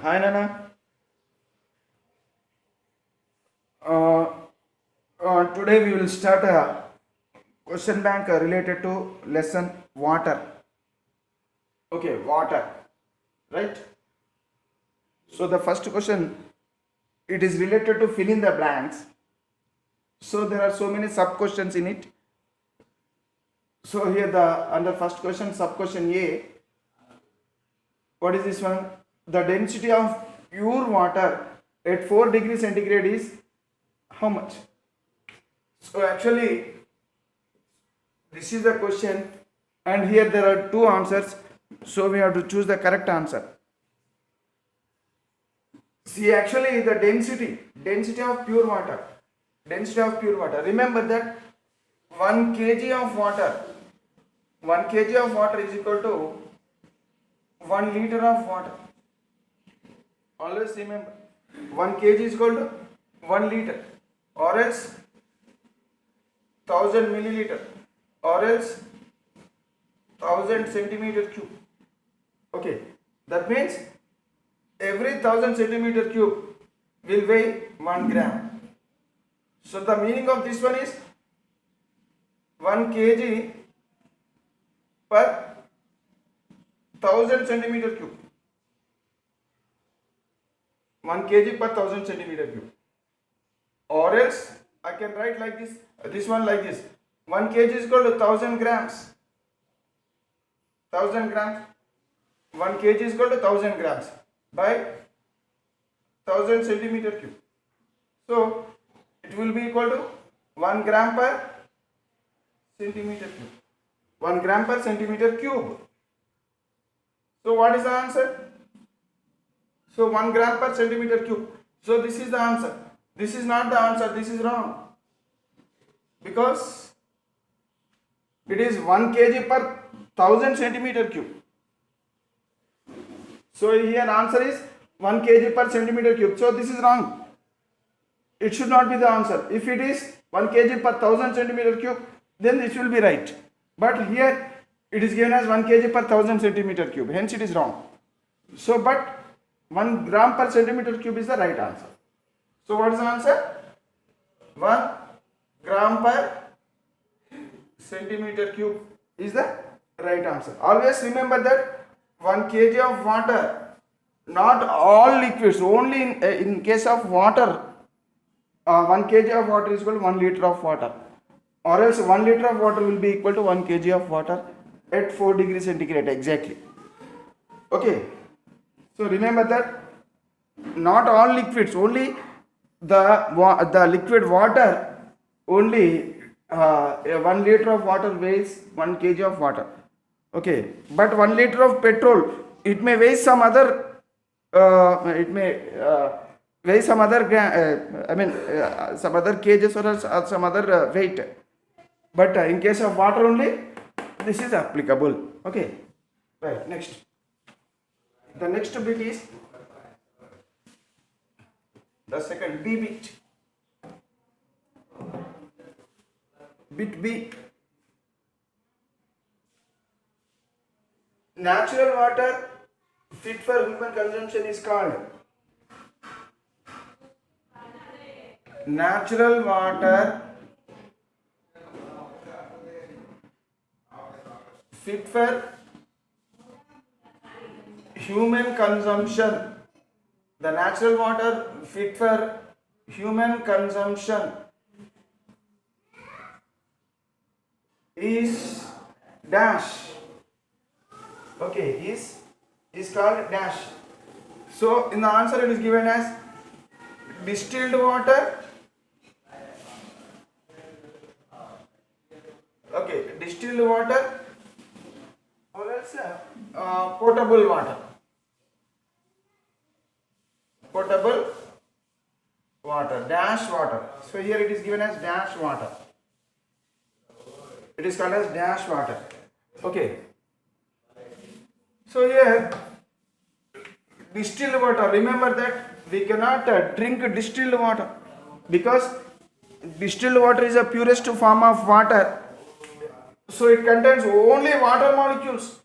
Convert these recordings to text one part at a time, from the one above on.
Hi Nana. Uh, Today we will start a question bank related to lesson water. Okay, water, right? So the first question, it is related to fill in the blanks. So there are so many sub questions in it. So here the under first question, sub question A, what is this one? The density of pure water at 4 degrees centigrade is how much? So actually this is the question, and here there are two answers, so we have to choose the correct answer. See, actually the density of pure water, remember that 1 kg of water is equal to 1 liter of water. Always remember, 1 kg is equal to 1 liter, or else 1000 milliliter, or else 1000 centimeter cube. Okay, that means every 1000 centimeter cube will weigh 1 gram. So the meaning of this one is 1 kg per 1000 centimeter cube. 1 kg per 1000 centimeter cube. Or else I can write like this one like this. 1 kg is equal to 1000 grams. 1000 grams. 1 kg is equal to 1000 grams by 1000 centimeter cube. So it will be equal to 1 gram per centimeter cube. 1 gram per centimeter cube. So what is the answer? So 1 gram per centimeter cube. So this is the answer. This is not the answer. This is wrong. Because it is 1 kg per 1000 centimeter cube. So here answer is 1 kg per centimeter cube. So this is wrong. It should not be the answer. If it is 1 kg per 1000 centimeter cube, then this will be right. But here it is given as 1 kg per 1000 centimeter cube. Hence it is wrong. So but 1 gram per centimeter cube is the right answer. So what is the answer? 1 gram per centimeter cube is the right answer. Always remember that 1 kg of water, not all liquids, only in case of water, 1 kg of water is equal to 1 liter of water, or else 1 liter of water will be equal to 1 kg of water at 4 degrees centigrade exactly. Okay, so remember that not all liquids, only the liquid water, only 1 liter of water weighs 1 kg of water. Okay, but 1 liter of petrol, it may weigh some other, weigh some other, some other kgs or some other weight. But in case of water only, this is applicable. Okay, right. Next, the next bit is the second B bit. Bit B. Natural water fit for human consumption is called natural water fit for human consumption. The natural water fit for human consumption is dash. Okay, is called dash. So in the answer it is given as distilled water. Okay, distilled water, or else potable water. Potable water, dash water. So here it is given as dash water. It is called as dash water. Okay. So here distilled water, remember that we cannot drink distilled water, because distilled water is a purest form of water. So it contains only water molecules.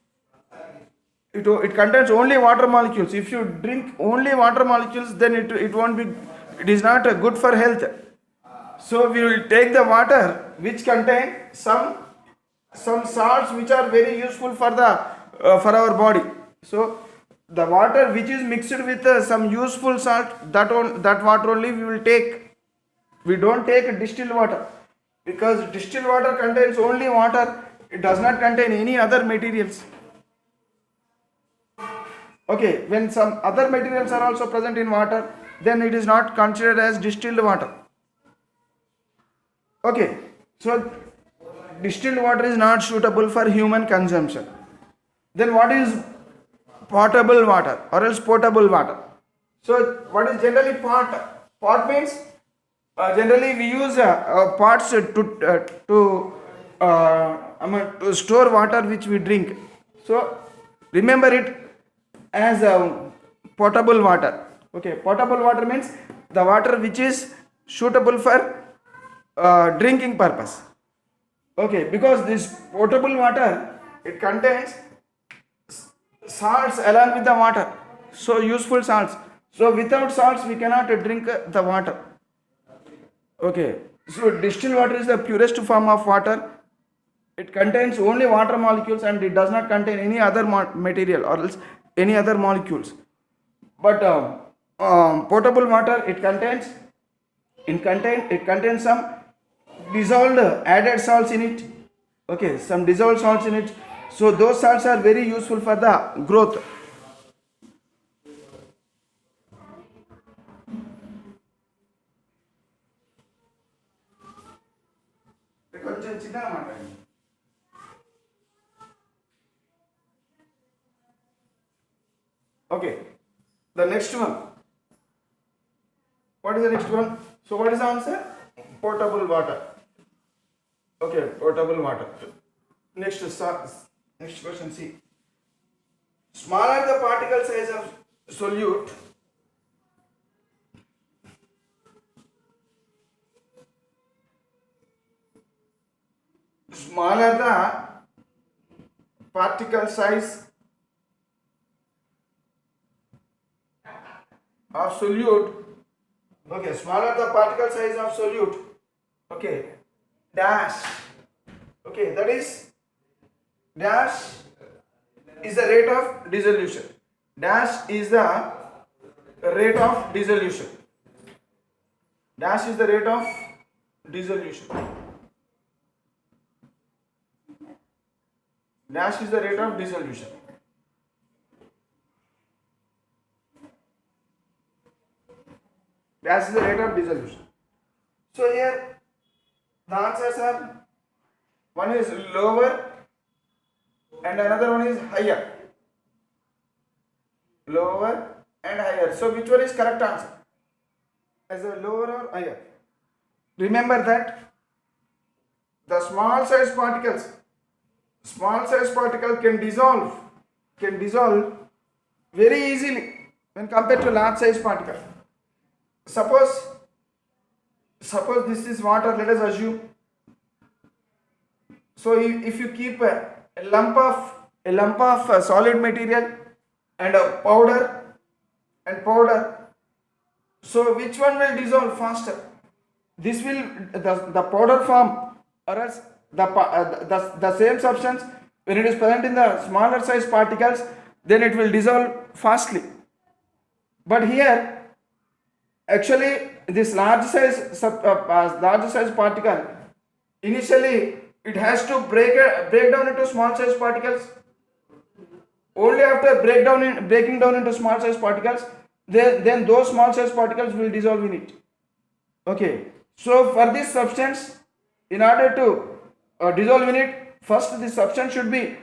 it contains only water molecules. If you drink only water molecules, then it won't be, it is not good for health. So we will take the water which contain some salts which are very useful for the for our body. So the water which is mixed with some useful salt, that water only we will take. We don't take distilled water, because distilled water contains only water, it does not contain any other materials. Okay, when some other materials are also present in water, then it is not considered as distilled water. Okay, so distilled water is not suitable for human consumption. Then what is potable water or else potable water? So what is generally pot? Pot means generally we use pots to store water which we drink. So remember it as potable water. Okay, potable water means the water which is suitable for drinking purpose. Okay, because this potable water, it contains salts along with the water, so useful salts. So without salts we cannot drink the water. Okay, so distilled water is the purest form of water. It contains only water molecules and it does not contain any other material or else any other molecules. But potable water, it contains some dissolved added salts in it. Okay, some dissolved salts in it. So those salts are very useful for the growth. Okay, the next one. What is the next one? So what is the answer? Potable water. Okay, potable water. Next question, see. Smaller the particle size of solute, smaller the particle size of solute. Okay, smaller the particle size of solute. Okay, dash. Okay, that is dash is the rate of dissolution. Dash is the rate of dissolution. Dash is the rate of dissolution. Dash is the rate of dissolution. Dash is the rate of dissolution. So here the answers are, one is lower and another one is higher. Lower and higher. So which one is correct answer? As a lower or higher? Remember that the small size particle can dissolve very easily when compared to large size particle. Suppose this is water, let us assume. So if you keep a lump of solid material and a powder, so which one will dissolve faster? This will the powder form, or else the same substance, when it is present in the smaller size particles, then it will dissolve fastly. But here actually this large size particle, initially it has to break down into small size particles. Only after breaking down into small size particles, then those small size particles will dissolve in it. Okay, so for this substance, in order to dissolve in it, first this substance should be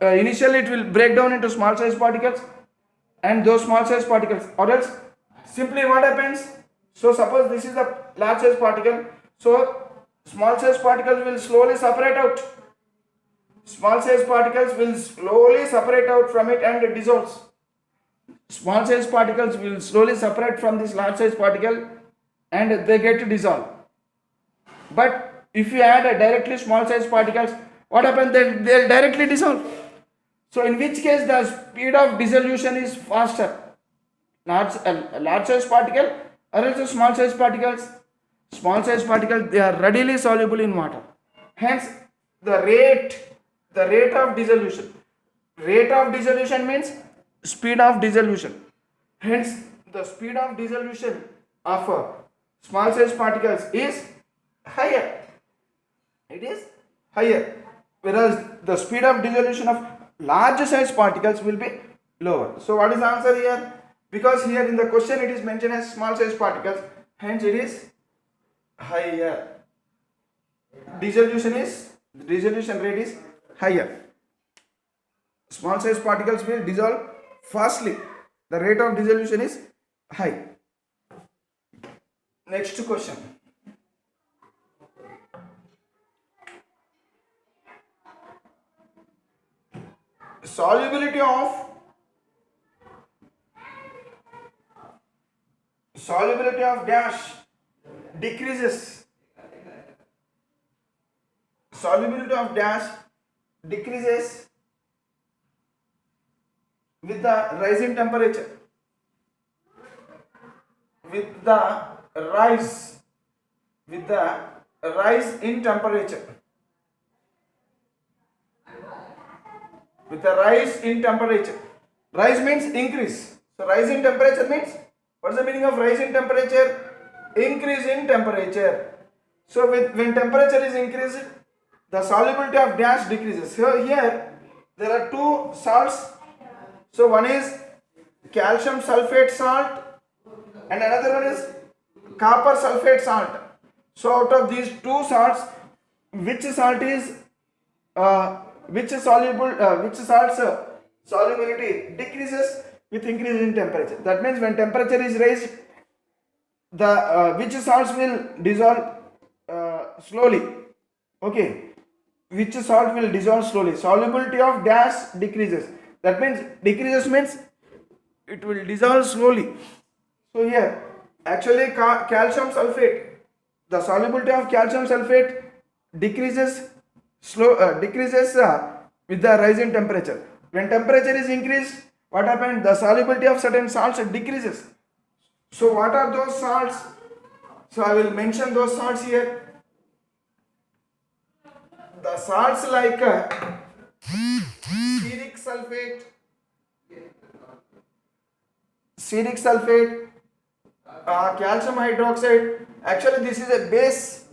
initially it will break down into small size particles, and those small size particles, or else simply what happens? So suppose this is a large size particle, so small size particles will slowly separate out. Small size particles will slowly separate out from it and dissolves. Small size particles will slowly separate from this large size particle and they get to dissolve. But if you add directly small size particles, what happens? They'll directly dissolve. So in which case the speed of dissolution is faster? Large size particle or else small size particles? Small size particles, they are readily soluble in water. Hence the rate of dissolution. Rate of dissolution means speed of dissolution. Hence the speed of dissolution of small size particles is higher. It is higher. Whereas the speed of dissolution of large size particles will be lower. So what is the answer here? Because here in the question it is mentioned as small size particles, hence it is higher. Dissolution rate is higher. Small size particles will dissolve fastly. The rate of dissolution is high. Next question. Solubility of dash decreases. Solubility of dash decreases with the rise in temperature. With the rise in temperature. With the rise in temperature. Rise means increase. So rise in temperature means, what's the meaning of rise in temperature? Increase in temperature. So when temperature is increased, the solubility of dash decreases. So here there are two salts. So one is calcium sulfate salt and another one is copper sulfate salt. So out of these two salts, which salt is which salt's solubility decreases with increase in temperature? That means when temperature is raised, the which salts will dissolve slowly. Okay, which salt will dissolve slowly? Solubility of dash decreases. That means decreases means it will dissolve slowly. So here actually calcium sulfate, the solubility of calcium sulfate decreases with the rise in temperature. When temperature is increased, what happens? The solubility of certain salts decreases. So what are those salts? So I will mention those salts here. The salts like steric sulfate, calcium hydroxide. Actually this is a base.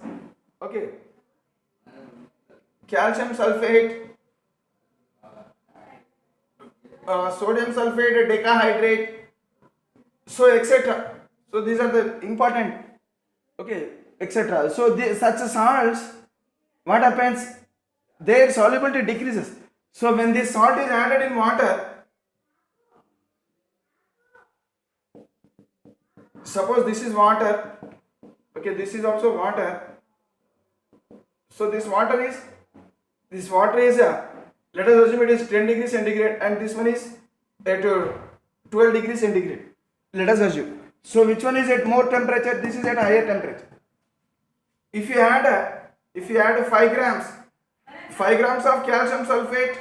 Okay. Calcium sulfate, sodium sulfate, decahydrate, so etc. So these are the important, okay, etc. So such salts, what happens? Their solubility decreases. So when this salt is added in water, suppose this is water, okay, this is also water. So this water is let us assume it is 10 degrees centigrade and this one is at 12 degrees centigrade. Let us assume. So which one is at more temperature? This is at higher temperature. If you add 5 grams of calcium sulfate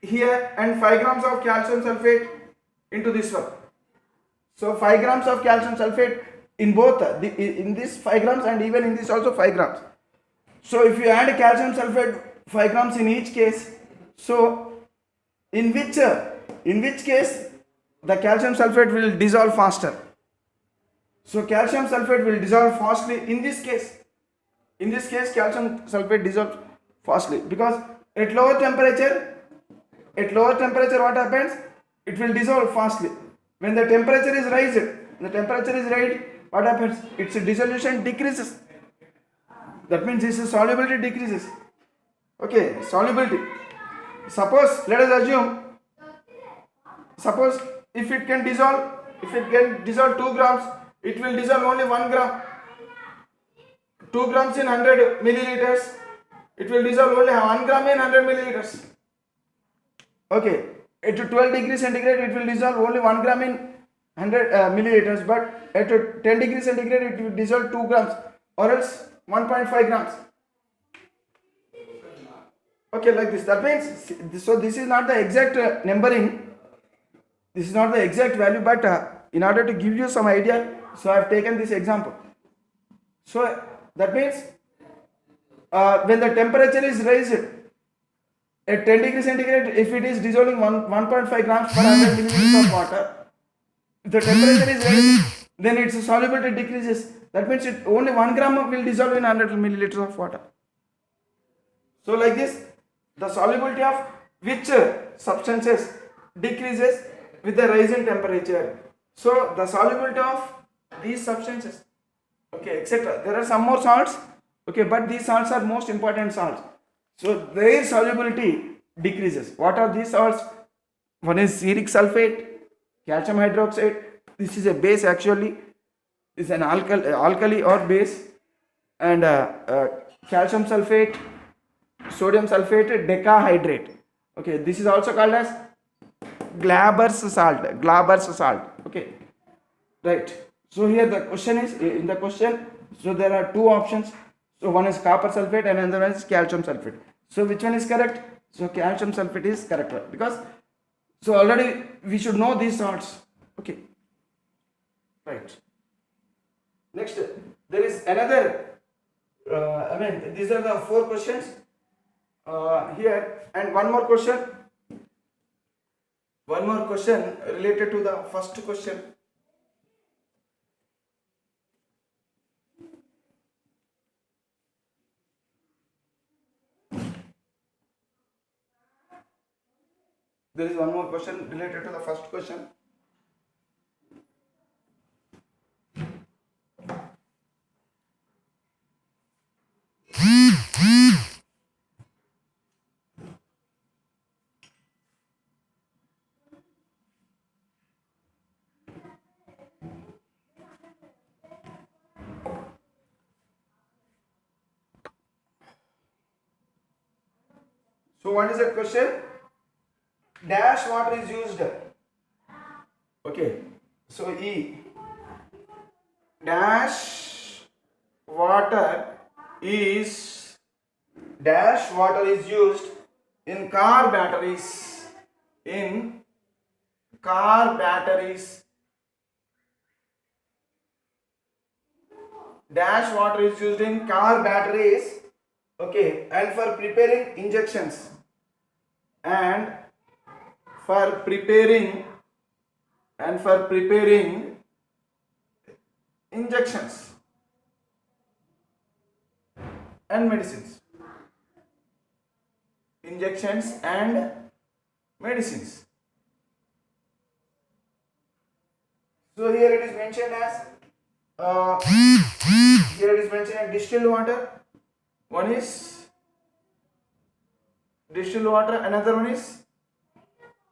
here and 5 grams of calcium sulfate into this one. So 5 grams of calcium sulfate in both in this 5 grams and even in this also 5 grams. So if you add calcium sulfate 5 grams in each case, so in which case the calcium sulfate will dissolve faster? So calcium sulfate will dissolve fastly in this case. In this case calcium sulfate dissolves fastly because at lower temperature what happens? It will dissolve fastly. When the temperature is raised, what happens? Its dissolution decreases. That means its solubility decreases. Okay, solubility. Suppose, let us assume, if it can dissolve 2 grams, it will dissolve only 1 gram. 2 grams in 100 milliliters, it will dissolve only 1 gram in 100 milliliters. Okay, at 12 degrees centigrade, it will dissolve only 1 gram in 100 milliliters, but at 10 degrees centigrade, it will dissolve 2 grams or else 1.5 grams. Okay, like this. That means, so this is not the exact numbering. This is not the exact value, but in order to give you some idea, so I have taken this example. So that means when the temperature is raised at 10 degrees centigrade, if it is dissolving 1.5 grams per 100 milliliters of water, if the temperature is raised, then its solubility decreases. That means only 1 gram will dissolve in 100 milliliters of water. So like this, the solubility of which substances decreases with the rise in temperature. So the solubility of these substances, okay, etc. There are some more salts, okay, but these salts are most important salts. So their solubility decreases. What are these salts? One is ceric sulfate, calcium hydroxide. This is a base actually. Is an alkali or base, and calcium sulfate, sodium sulfate, decahydrate. Okay, this is also called as Glaber's salt. Glaber's salt. Okay, right. So here the question is, in the question, so there are two options. So one is copper sulfate and another one is calcium sulfate. So which one is correct? So calcium sulfate is correct, because so already we should know these salts. Okay, right. Next, there is another. These are the 4 questions here, and one more question. One more question related to the first question. There is one more question related to the first question. So what is that question? Dash water is used. Okay, so E dash water is used in car batteries. In car batteries, dash water is used in car batteries. Okay, and for preparing injections, and for preparing injections and medicines. Injections and medicines. So here it is mentioned as distilled water. One is distilled water, another one is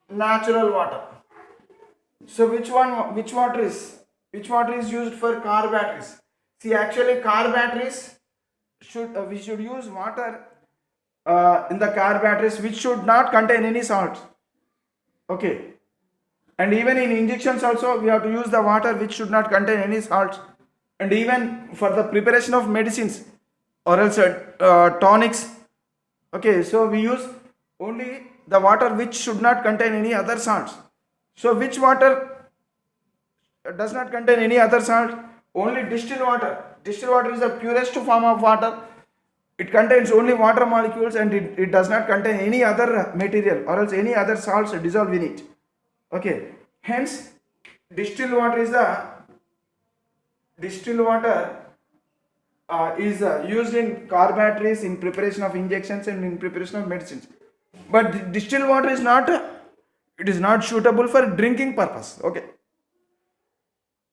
natural water. So which water is used for car batteries? See, actually car batteries we should use water in the car batteries which should not contain any salts. Okay, and even in injections also we have to use the water which should not contain any salts. And even for the preparation of medicines or else tonics, okay, so we use only the water which should not contain any other salts. So which water does not contain any other salt? Only distilled water. Distilled water is the purest form of water. It contains only water molecules, and it does not contain any other material or else any other salts dissolved in it. Okay, hence distilled water is used in car batteries, in preparation of injections and in preparation of medicines. But distilled water is not suitable for drinking purpose. Okay,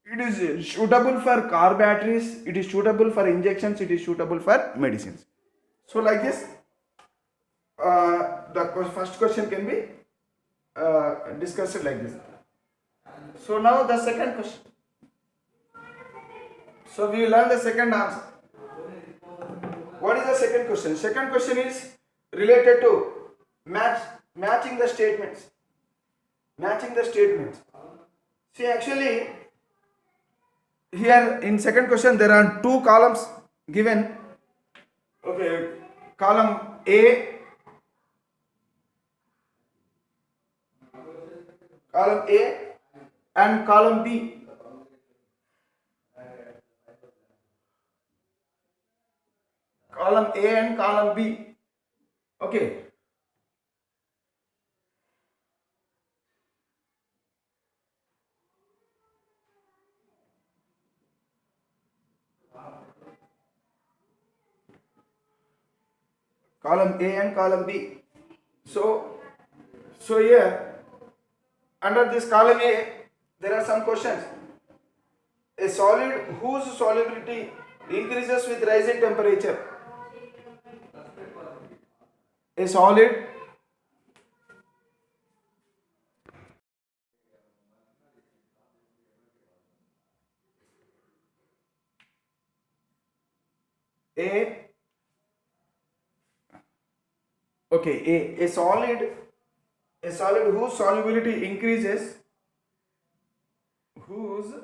it is suitable for car batteries, it is suitable for injections, it is suitable for medicines. So like this, the first question can be discussed like this. So now the second question. So we will learn the second answer. What is the second question? Second question is related to matching the statements. Matching the statements. See, actually here in second question there are 2 columns given. Okay, column A column A and column B. Column A and column B. Okay. Column A and column B. So here under this column A there are some questions. A solid whose solubility increases with rising temperature. A solid A a solid whose solubility increases whose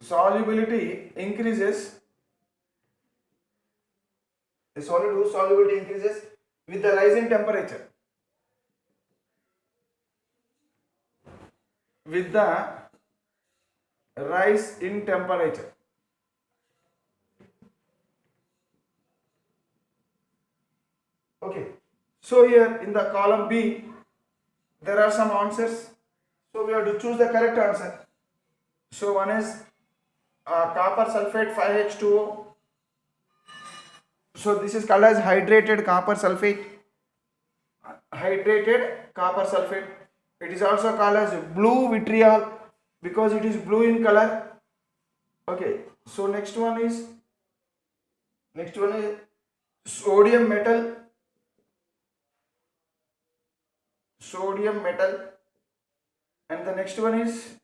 solubility increases a solid whose solubility increases with the rising temperature, with the rise in temperature. Okay, so here in the column B there are some answers, so we have to choose the correct answer. So one is copper sulfate 5H2O. So this is called as hydrated copper sulfate. Hydrated copper sulfate. It is also called as blue vitriol because it is blue in color. Okay. So next one is sodium metal. Sodium metal. And the next one is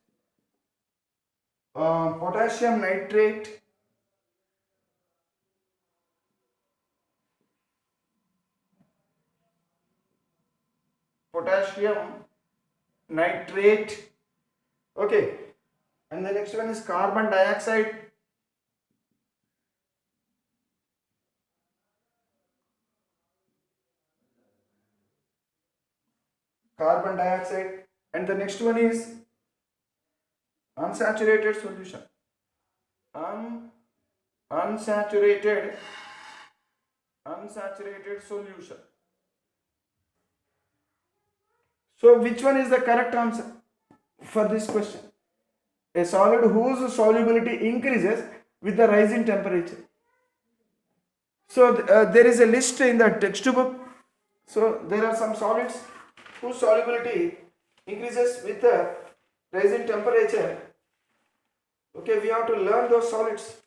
potassium nitrate. Potassium nitrate. Okay, and the next one is carbon dioxide. Carbon dioxide, and the next one is unsaturated solution. Unsaturated solution. So which one is the correct answer for this question? A solid whose solubility increases with the rise in temperature. So there is a list in the textbook. So there are some solids whose solubility increases with the rise in temperature. Okay, we have to learn those solids.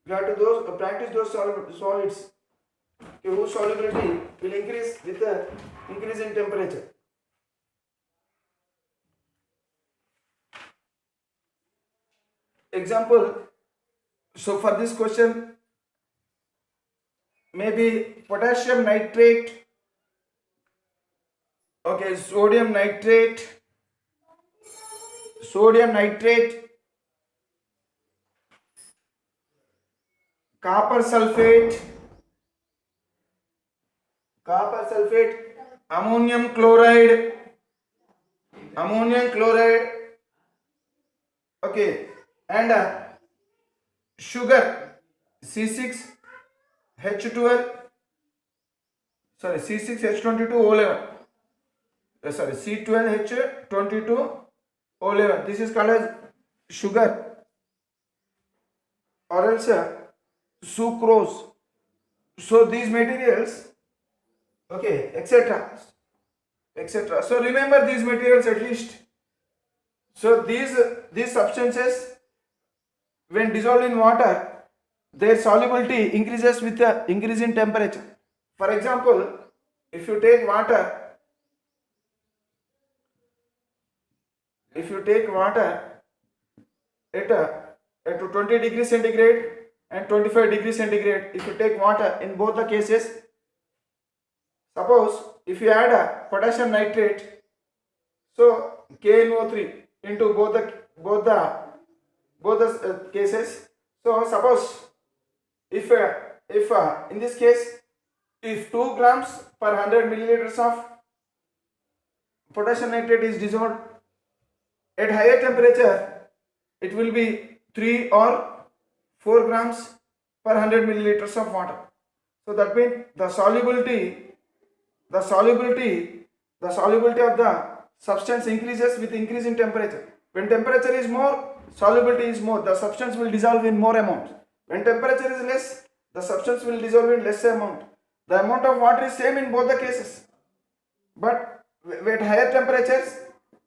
We have to practice those solids. Okay, whose solubility will increase with the increase in temperature. Example, so for this question, maybe potassium nitrate, okay, sodium nitrate, copper sulfate, ammonium chloride, okay, and sugar C6H12, sorry, C6H22O11, sorry, C12H22O11. This is called as sugar, or else sucrose. So these materials, okay, etc. So remember these materials at least. So these substances, when dissolved in water, their solubility increases with the increase in temperature. For example, if you take water at 20 degrees centigrade and 25 degrees centigrade, if you take water in both the cases, suppose if you add a potassium nitrate, so KNO3 into both the cases. So suppose if in this case, if 2 grams per 100 milliliters of potassium nitrate is dissolved at higher temperature, it will be 3 or 4 grams per 100 milliliters of water. So that means the solubility of the substance increases with increase in temperature. When temperature is more, solubility is more. The substance will dissolve in more amount. When temperature is less, the substance will dissolve in less amount. The amount of water is same in both the cases. But at higher temperatures,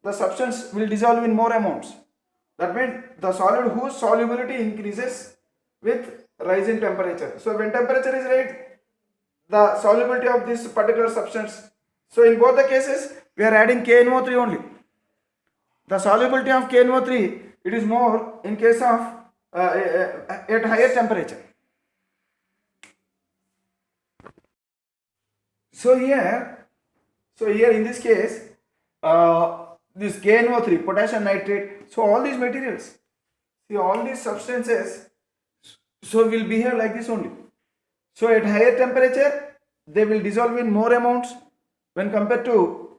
the substance will dissolve in more amounts. That means the solid whose solubility increases with rise in temperature. So when temperature is right, the solubility of this particular substance. So in both the cases, we are adding KNO3 only. The solubility of KNO3, it is more in case of at higher temperature. So here in this case, this KNO3, potassium nitrate, so all these materials, see all these substances, so will behave like this only. So at higher temperature, they will dissolve in more amounts when compared to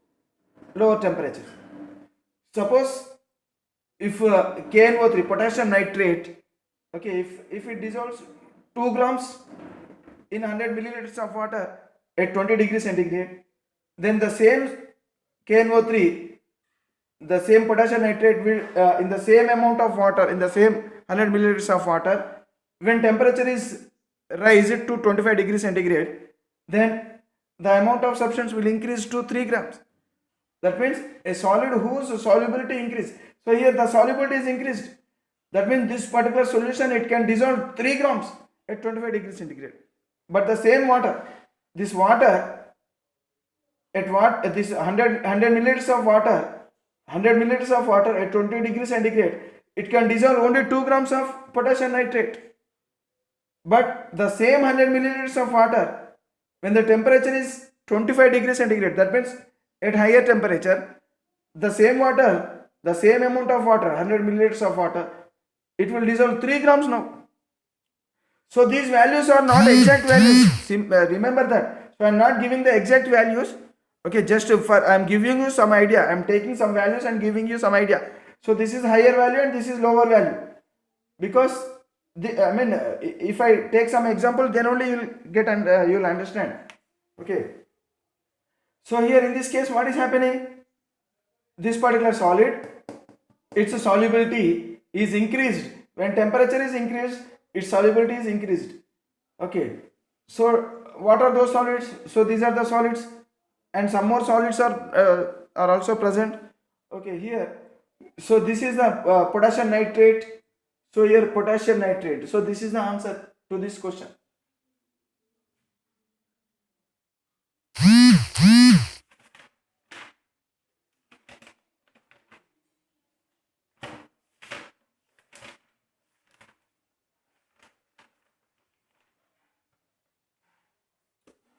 lower temperature. Suppose if KNO3, potassium nitrate, okay, if it dissolves 2 grams in 100 milliliters of water at 20 degrees centigrade, then the same KNO3, the same potassium nitrate will in the same amount of water, in the same 100 milliliters of water, when temperature is raised to 25 degrees centigrade, then the amount of substance will increase to 3 grams. That means a solid whose solubility increase. So here the solubility is increased. That means this particular solution, it can dissolve 3 grams at 25 degrees centigrade. But the same water, this water at this 100 milliliters of water, 100 milliliters of water at 20 degrees centigrade, it can dissolve only 2 grams of potassium nitrate. But the same 100 milliliters of water, when the temperature is 25 degrees centigrade, that means at higher temperature, the same water, the same amount of water, 100 milliliters of water, it will dissolve 3 grams now. So these values are not exact values. Remember that. So I am not giving the exact values. Okay, just for I am giving you some idea. I am taking some values and giving you some idea. So this is higher value and this is lower value. Because if I take some example, then only you'll understand. Okay. So here in this case, what is happening? This particular solid, its solubility is increased. When temperature is increased, its solubility is increased. Okay. So what are those solids? So these are the solids, and some more solids are also present. Okay, here. So this is the potassium nitrate. So here potassium nitrate. So this is the answer to this question.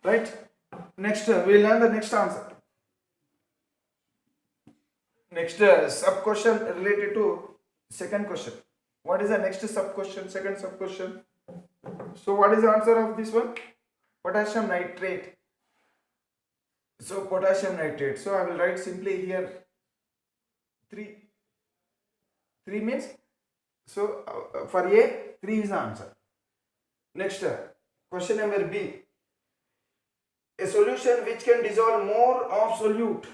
Right? Next, we'll learn the next answer. Next sub question related to second question. What is the next sub question? Second sub question. So what is the answer of this one? Potassium nitrate. So potassium nitrate. So I will write simply here 3. 3 means, so for A, 3 is the answer. Next, question number B. A solution which can dissolve more of solute.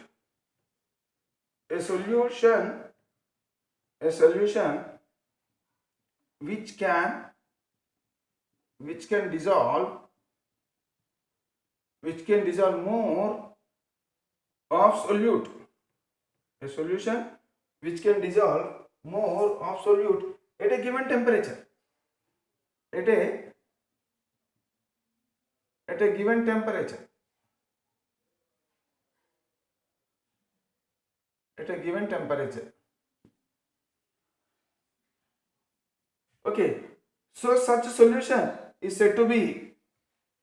A solution which can dissolve more of solute. A solution which can dissolve more of solute at a given temperature. At a given temperature. At a given temperature. Okay, so such a solution is said to be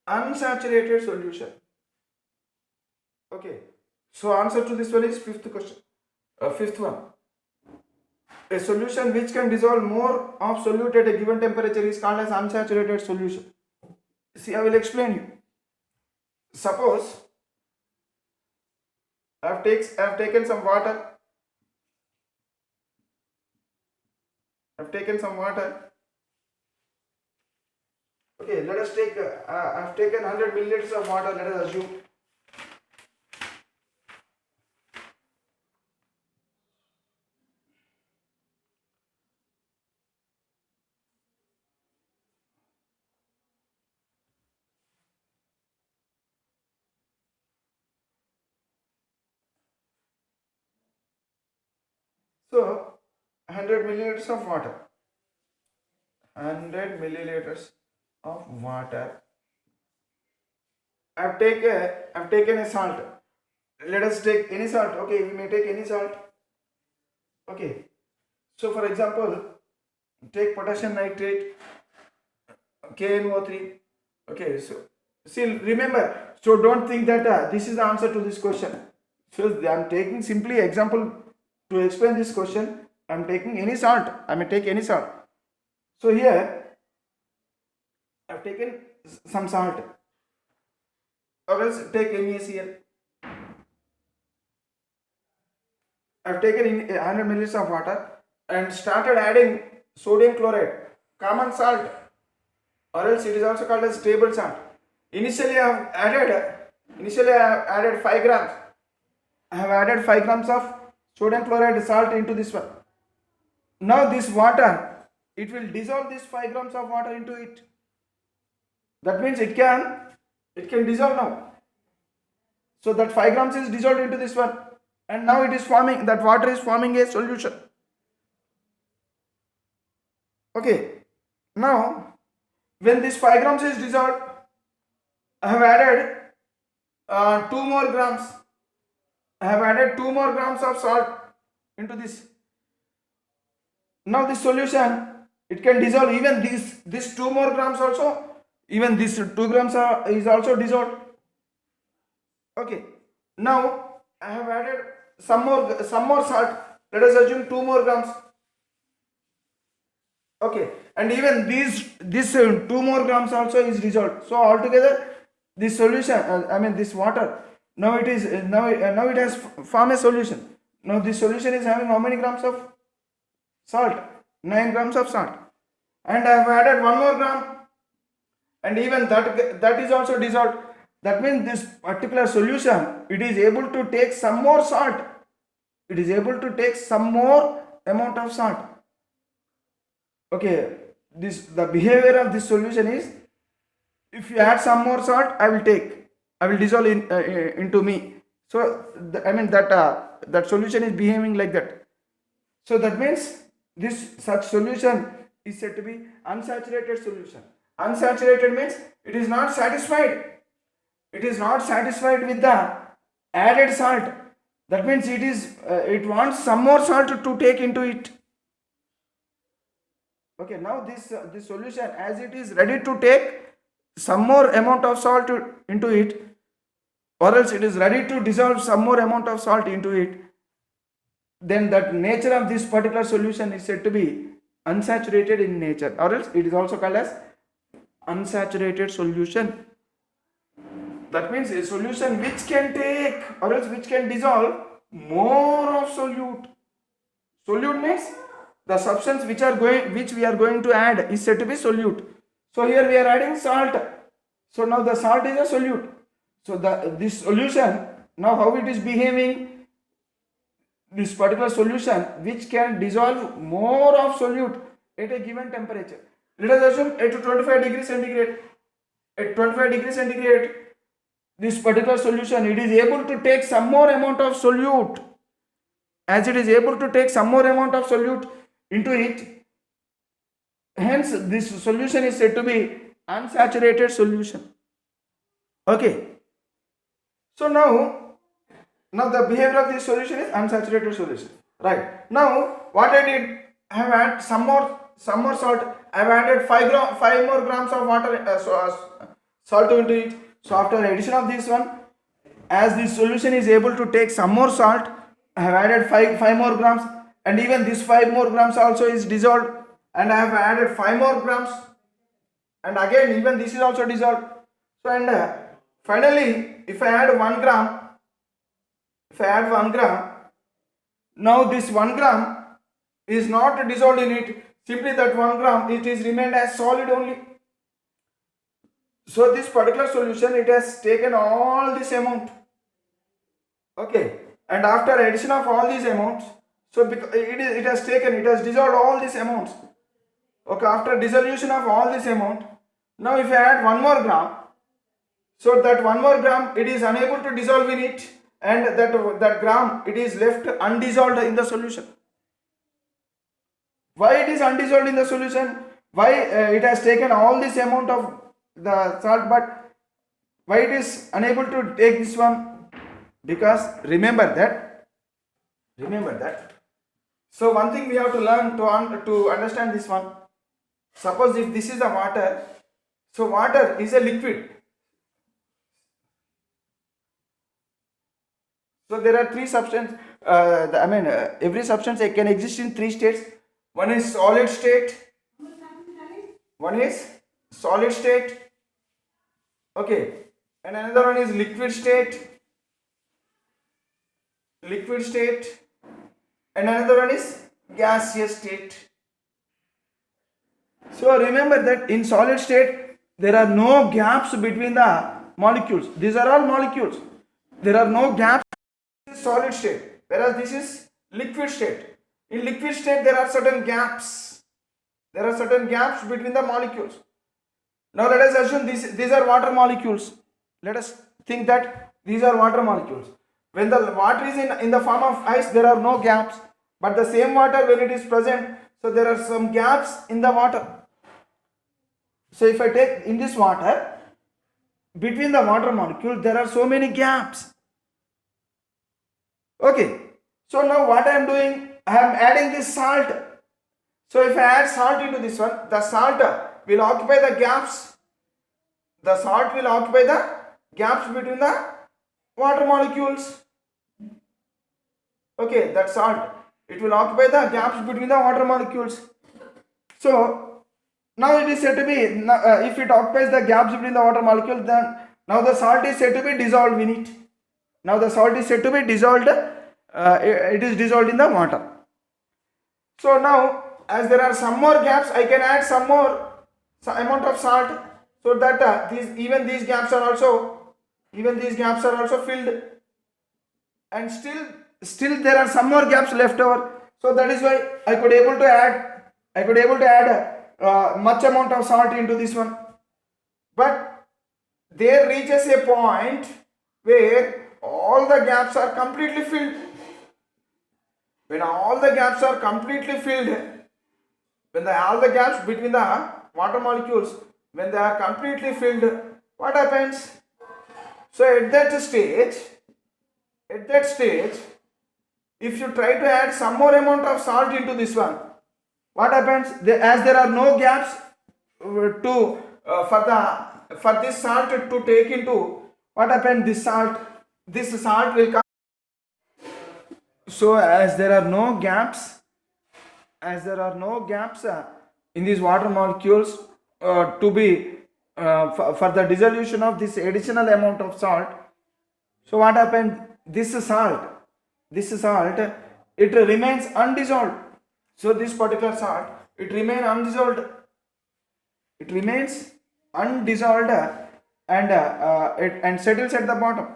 unsaturated solution. Okay, so answer to this one is fifth question. Fifth one. A solution which can dissolve more of solute at a given temperature is called as unsaturated solution. See, I will explain you. Suppose I've taken some water. I've taken some water. Okay, let us take. I've taken 100 milliliters of water. Let us assume. So, 100 milliliters of water. 100 milliliters of water. I've taken a salt. Let us take any salt. Okay, we may take any salt. Okay. So, for example, take potassium nitrate, KNO3. Okay. So, see, remember. So, don't think that this is the answer to this question. So, I am taking simply example to explain this question. I am taking any salt. I may take any salt. So, here I have taken some salt, or else take NaCl. I have taken in 100 milliliters of water and started adding sodium chloride, common salt, or else it is also called as table salt. Initially I have added 5 grams. I have added 5 grams of sodium chloride salt into this one. Now this water, it will dissolve this 5 grams of water into it. That means it can dissolve now. So that 5 grams is dissolved into this one, and now it is forming, that water is forming a solution. Okay. Now when this 5 grams is dissolved, I have added 2 more grams. I have added 2 more grams of salt into this. Now this solution, it can dissolve even this 2 more grams also. Even this 2 grams is also dissolved. Okay. Now I have added some more salt. Let us assume 2 more grams. Okay. And even this 2 more grams also is dissolved. So altogether this solution, this water, now it has formed a solution. Now this solution is having how many grams of salt? 9 grams of salt. And I have added 1 more gram, and even that is also dissolved. That means this particular solution, it is able to take some more salt. It is able to take some more amount of salt. Okay, the behavior of this solution is, if you add some more salt, I will dissolve into me. So that solution is behaving like that. So that means such solution is said to be unsaturated solution. Unsaturated means it is not satisfied. It is not satisfied with the added salt. That means it wants some more salt to take into it. Okay, now this solution, as it is ready to take some more amount of salt into it, or else it is ready to dissolve some more amount of salt into it, then that nature of this particular solution is said to be unsaturated in nature, or else it is also called as unsaturated solution. That means a solution which can take, or else which can dissolve more of solute. Solute means the substance which we are going to add is said to be solute. So here we are adding salt. So now the salt is a solute. So this solution, now how it is behaving, this particular solution which can dissolve more of solute at a given temperature. Let us assume at 25 degrees centigrade. At 25 degrees centigrade, this particular solution, it is able to take some more amount of solute. As it is able to take some more amount of solute into it, hence this solution is said to be unsaturated solution. Okay. So now the behavior of this solution is unsaturated solution. Right. Now what I did, I have added some more salt. I have added 5 more grams of water, salt into it. So after addition of this one, as this solution is able to take some more salt, I have added 5 more grams, and even this 5 more grams also is dissolved, and I have added 5 more grams, and again even this is also dissolved. So and finally if I add 1 gram, if I add 1 gram, now this 1 gram is not dissolved in it, simply that 1 gram it is remained as solid only. So this particular solution, it has taken all this amount, okay, and after addition of all these amounts, so it has dissolved all these amounts, okay. After dissolution of all this amount, now if I add 1 more gram, so that 1 more gram it is unable to dissolve in it, and that gram it is left undissolved in the solution. Why it is undissolved in the solution? Why it has taken all this amount of the salt, but why it is unable to take this one? Because remember that. So one thing we have to learn to understand this one. Suppose if this is the water, so water is a liquid. So there are three substances. Every substance can exist in 3 states. One is solid state. Okay, and another one is liquid state, and another one is gaseous state. So remember that in solid state there are no gaps between the molecules. These are all molecules. There are no gaps in solid state, whereas this is liquid state. In liquid state there are certain gaps. Between the molecules. Now let us assume these are water molecules. Let us think that these are water molecules. When the water is in the form of ice, there are no gaps. But the same water, when it is present, so there are some gaps in the water. So if I take in this water, between the water molecule, there are so many gaps. Okay. So now what I am doing, I am adding this salt. So if I add salt into this one, the salt will occupy the gaps. The salt will occupy the gaps between the water molecules. Okay, that salt, it will occupy the gaps between the water molecules. So now it is said to be, if it occupies the gaps between the water molecules, then now the salt is said to be dissolved in it. Now the salt is said to be dissolved, it is dissolved in the water. So now, as there are some more gaps, I can add some more amount of salt, so that these gaps are also filled, and still there are some more gaps left over. So that is why I could able to add much amount of salt into this one. But there reaches a point where all the gaps are completely filled. When all the gaps are completely filled, all the gaps between the water molecules, when they are completely filled, what happens? So at that stage, if you try to add some more amount of salt into this one, what happens? As there are no gaps for this salt to take into, what happens? This salt will come. So as there are no gaps in these water molecules to be for the dissolution of this additional amount of salt, so what happened? This salt, it remains undissolved. So this particular salt, it remains undissolved, and settles at the bottom.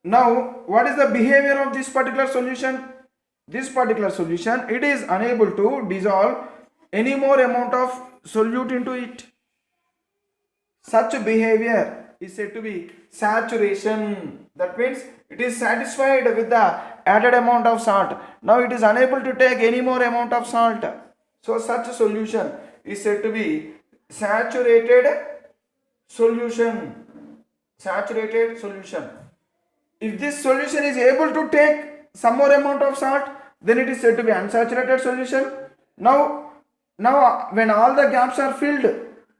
Now, what is the behavior of this particular solution? This particular solution, it is unable to dissolve any more amount of solute into it. Such behavior is said to be saturation. That means it is satisfied with the added amount of salt. Now it is unable to take any more amount of salt. So such a solution is said to be saturated solution. If this solution is able to take some more amount of salt, then it is said to be unsaturated solution. Now when all the gaps are filled,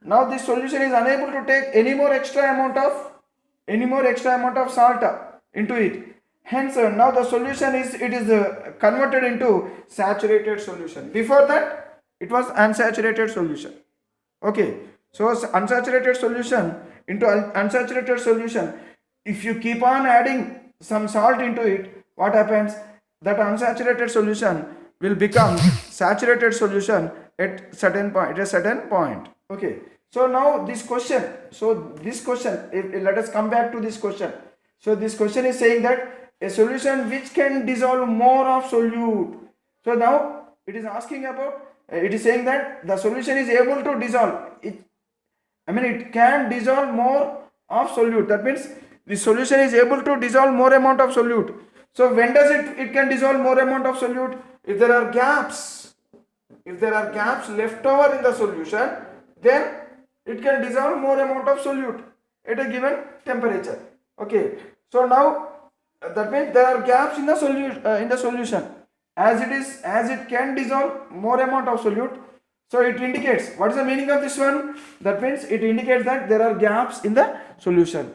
now this solution is unable to take any more extra amount of salt into it. Hence now the solution is converted into saturated solution. Before that it was unsaturated solution. Okay, so unsaturated solution into unsaturated solution. If you keep on adding some salt into it, what happens? That unsaturated solution will become saturated solution at certain point, Okay. So now this question, let us come back to this question. So this question is saying that a solution which can dissolve more of solute. So now it is asking about, it is saying that the solution is able to dissolve. It can dissolve more of solute. That means the solution is able to dissolve more amount of solute. So when does it can dissolve more amount of solute? If there are gaps left over in the solution, then it can dissolve more amount of solute at a given temperature. Okay. So now that means there are gaps in the solution. As it can dissolve more amount of solute. So it indicates, what is the meaning of this one? That means it indicates that there are gaps in the solution.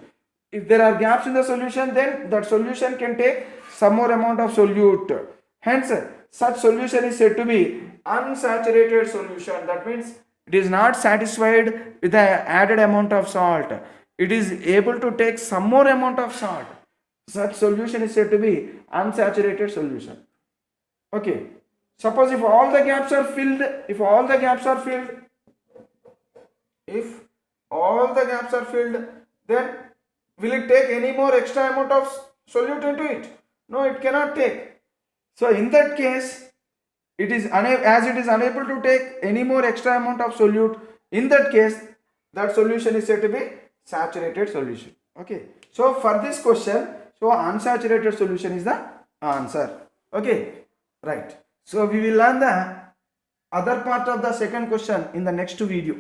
If there are gaps in the solution, then that solution can take some more amount of solute. Hence, such solution is said to be unsaturated solution. That means it is not satisfied with the added amount of salt. It is able to take some more amount of salt. Such solution is said to be unsaturated solution. Okay. Suppose if all the gaps are filled, then will it take any more extra amount of solute into it? No, it cannot take. So in that case, it is unable to take any more extra amount of solute. In that case, that solution is said to be saturated solution. Okay. So for this question, so unsaturated solution is the answer. Okay. Right. So we will learn the other part of the second question in the next video.